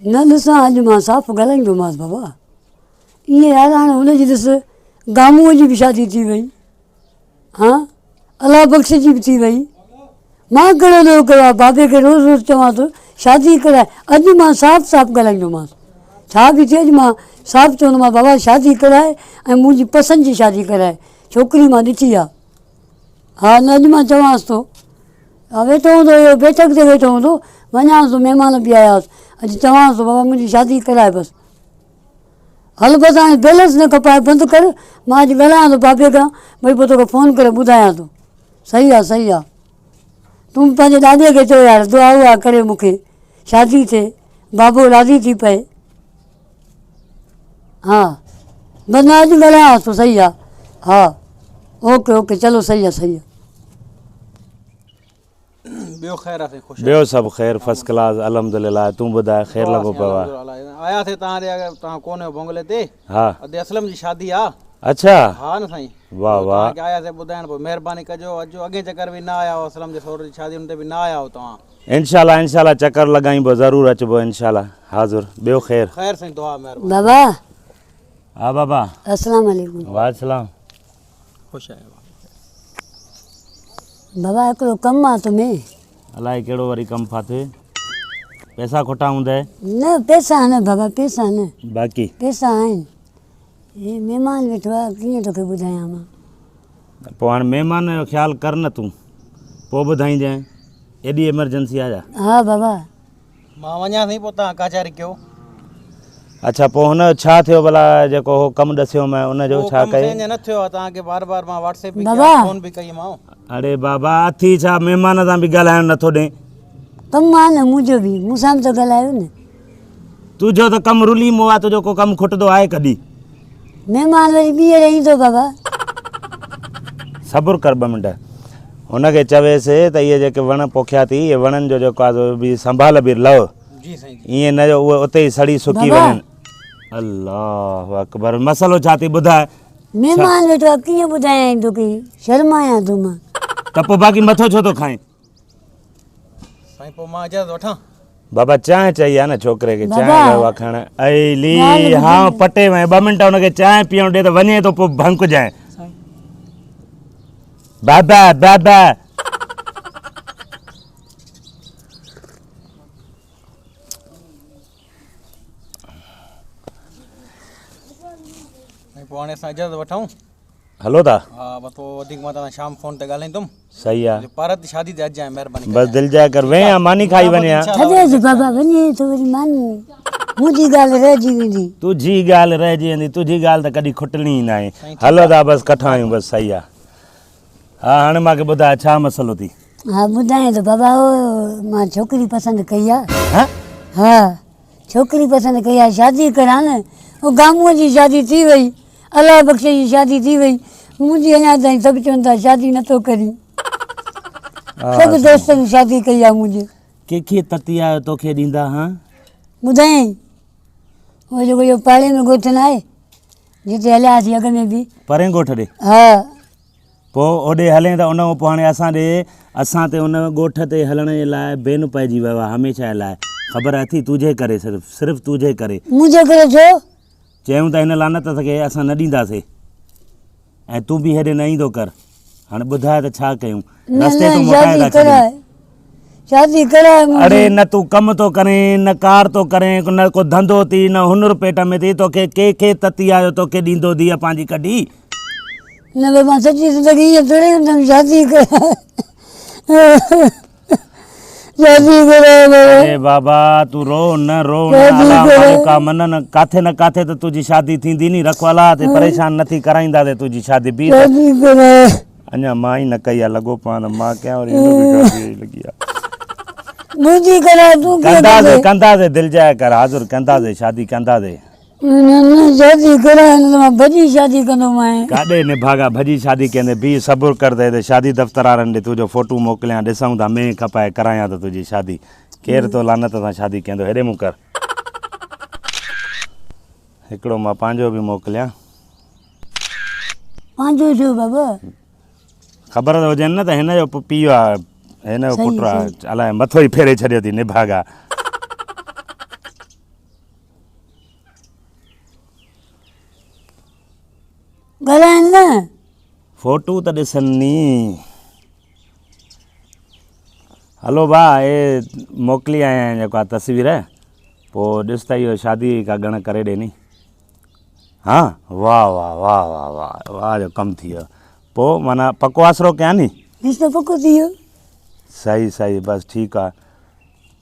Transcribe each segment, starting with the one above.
न ॾिसां अॼु मां साफ़ु ॻाल्हाईंदोमांसि बाबा। ईअं यार हाणे हुनजी ॾिस गामूअ जी बि शादी थी वई, हाँ अला बख़्श जी बि थी वई। मां कहिड़ो ॾोह कयो आहे बाबे खे रोज़ रोज़ चवां थो शादी कराए। अॼु मां साफ़ु साफ़ु ॻाल्हाईंदोमांसि, छा बि थिए अॼु मां साफ़ु चवंदोमांसि बाबा शादी कराए ऐं मुंहिंजी पसंदि जी शादी कराए, छोकिरी मां ॾिठी आहे। हा न अॼु मां चवांसि थो, हा वेठो हूंदो इहो बैठक ते वेठो हूंदो, वञांसि थो महिमान बि आयासि, अॼु चवांसि थो बाबा मुंहिंजी शादी कराए बसि। हल बसि हाणे बैलेंस न खपाए बंदि कर, मां अॼु ॻाल्हायां थो बाबे खां, भई पोइ तोखे फ़ोन करे ॿुधायां थो। सही आहे सही आहे, तूं पंहिंजे ॾाॾे खे चओ यार दुआ वुआ करे मूंखे शादी थिए, बाबो राज़ी थी पए। हा बसि मां अॼु ॻाल्हायांसि थो। सही आहे, हा ओके ओके चलो सही आहे सही आहे। ॿियो ख़ैर आहे ख़ुशि ॿियो सभु ख़ैर फर्स्ट क्लास अल्हम्दुलिल्लाह। तूं ॿुधाए ख़ैर लॻो पियो आहे? आया थे तव्हां ॾे, तव्हां कोन आहियो बंगले ते। हा अदे असलम जी शादी आहे। अच्छा हा न साईं, वाह वाह। तव्हांखे आया थे ॿुधाइण, पोइ महिरबानी कजो। अॼु अॻे चकर बि न आया हो, असलम जे सहुरे जी शादी हुन ते बि न आया हो तव्हां। इंशाल्लाह इंशाल्लाह चकर लॻाइबो, ज़रूरु अचिबो इंशाल्लाह हाज़ुर। ॿियो ख़ैर? ख़ैर साईं दुआ महिरबानी। बाबा हा बाबा अस्सलाम वालेकुम। वालेकुम। ख़ुशि आहियो बाबा हिकिड़ो कमु आहे तुम्हें। अलाए कहिड़ो वरी कमु फाथे? पैसा खोटा हूंदा? न पैसा न बाबा पैसा न, बाक़ी पैसा आहिनि। हे महिमान वेठो आहे, कीअं तोखे ॿुधायां मां। पोइ हाणे महिमान जो ख़्यालु कर न तूं, पोइ ॿुधाईंजांइ। एॾी एमरजेंसी आहे? हा बाबा मां वञा साईं, पोइ तव्हां काचारी कयो। अच्छा पोइ हुन छा थियो भला, जेको हो कमु ॾसियो मैं उनजो छा कयो? न थियो आहे तव्हांखे, बार बार मां व्हाट्सएप बि बाबा कया, फ़ोन बि कई मां। अरे बाबा अथी छा महिमान सां बि ॻाल्हाइणु नथो ॾे? कमु आहे न मुंहिंजो बि, मूंसां बि त ॻाल्हायो न। तुंहिंजो त कमु रुली मो आहे, तुंहिंजो को कमु खुटंदो आहे कॾहिं? महिमान वरी ॿीहर ईंदो बाबा। सब्र कर 2 मिंट, हुनखे चवेसि त इहे जेके वण पोखिया थी, इहे वणनि जो जेको आहे बि संभाल बि लव। जी साईं ईअं न जो उहे उते ई सड़ी सुकी वञनि। अल्लाह अकबर, मसलो छा थी ॿुधाए? महिमान वेठो आहे, कीअं ॿुधायां तोखे, शर्मायां थो मां। त पोइ बाक़ी मथो छो थो खाएं? साईं पोइ मां इजाज़त वठां? बाबा चांहि चई आहे न छोकिरे खे, चांहि बाबा, वियो आहे खण। ऐं ली ॻाल्हि हा ॿुध। पटे वञ 2 मिंट हुनखे चांहि पीअण ॾे त वञे थो, पोइ भंकजांइ। बाबा बाबा पोइ हाणे असां इजाज़त वठूं? हलो था? हा बस पोइ वधीक मां तव्हां शाम फ़ोन ते ॻाल्हाईंदुमि। सही आहे, पारत जी शादी ते अॼु आहे, महिरबानी बसि दिलि जाए कर वें या मानी खाई वञे हा। छॾेसि बाबा, वञे थो वरी मानी, मुंहिंजी ॻाल्हि रहिजी वेंदी। तुंहिंजी ॻाल्हि रहिजी वेंदी, तुंहिंजी ॻाल्हि त कॾहिं खुटणी ई न आहे। हलो था बसि कठा आहियूं, बसि सही आहे। हा हाणे मूंखे ॿुधाए छा मसलो थी? हा ॿुधायां थो बाबा, मां छोकिरी पसंदि कई आहे। हा हा छोकिरी पसंदि कई आहे, शादी करां न। उहो गामूअ जी शादी थी वई, अलाह बख़्श जी शादी थी वई, मुंहिंजी अञा ताईं सभु चवनि था शादी नथो करी। सभु दोस्तनि शादी कई आहे मुंहिंजे। कंहिंखे तती आयो तोखे ॾींदा? हा ॿुधायईं उहो जेको इहो पाड़े में ॻोठ न आहे, जिते हलियासीं अॻ में बि। परे ॻोठ ॾे? हा पोइ होॾे हले त उन खां पोइ हाणे असां ते उन ॻोठ ते हलण जे लाइ बेन पइजी वियो आहे हमेशह लाइ। ख़बर अथई तुंहिंजे करे, सिर्फ़ु तुंहिंजे करे। मुंहिंजे करे छो? चयूं त हिन लानत खे असां न ॾींदासीं, ऐं तूं बि हेॾे न ईंदो कर। हाणे ॿुधाए त छा कयूं? रस्ते तो मोटाए था छॾूं। शादी कराए। अड़े न तूं कमु थो करें, न कार थो करें, न को धंधो थी, न हुनुर पेट में थी, तोखे कंहिंखे तती आयो तोखे ॾींदो धीअ पंहिंजी कढी? न भई मां सची ज़िंदगी ईअं थोरी हूंदमि, शादी कराए। शादी कराए अरे बाबा तूं रो न रो न, अलाह का मनन काथे न काथे त तुंहिंजी शादी थींदी नी। रखवाला ते परेशान नथी कराईंदासीं तुंहिंजी शादी बि। अञा मां ई न कई आहे, लॻो पाण मां कयां वरी लॻी आहे। मुंहिंजी कराए तूं कंदासीं कंदासीं, दिलि जाए कर, हाज़ुर कंदासीं, शादी कंदासीं। शादी कराए न मां भॼी शादी कंदोमांइ। काॾे निभागा भॼी शादी कंदे? बि सबुरु कर दे, शादी दफ़्तर वारनि ॾे तुंहिंजो फोटू मोकिलियां, ॾिसूं था में खपाए करायां त तुंहिंजी शादी। केरु तो लानत सां शादी कंदो? हेॾे मूं कर हिकिड़ो मां पंहिंजो बि मोकिलियां। पंहिंजो छो बाबा? ख़बर त हुजनि न त हिन जो पीउ आहे, हिन जो पुटु आहे, अलाए मथो ई फेरे छॾियो अथई निभागा। फोटू त ॾिसणी। हलो भाउ, हे मोकिली आया आहिनि जेको आहे तस्वीर, पोइ ॾिस त इहो शादी का ॻण करे ॾिनी। हा, वाह वाह वाह वाह वाह वाह जो कमु थी वियो। पोइ माना पको आसिरो कयां नी? ॾिस त पको थी वियो। सही सही, बसि ठीकु आहे।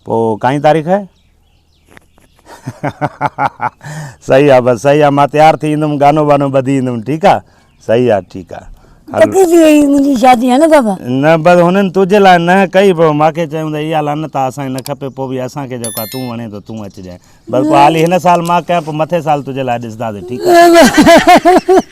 पोइ काई तारीख़ आहे? सही आहे, बसि सही आहे। मां तयारु थी ईंदुमि, गानो वानो ॿधी ईंदुमि। ठीकु आहे, सही आहे, ठीकु आहे। पकी थी वई मुंहिंजी शादी, है न बाबा? न बसि हुननि तुंहिंजे लाइ न कई, पोइ मूंखे चयूं त इहा लानत आहे, असांखे न खपे। पोइ बि असांखे जेको आहे तूं वणे थो तूं अचिजांइ। बसि पोइ हाली हिन साल मां कयां, पोइ मथे साल तुंहिंजे लाइ ॾिसंदासीं। ठीकु आहे।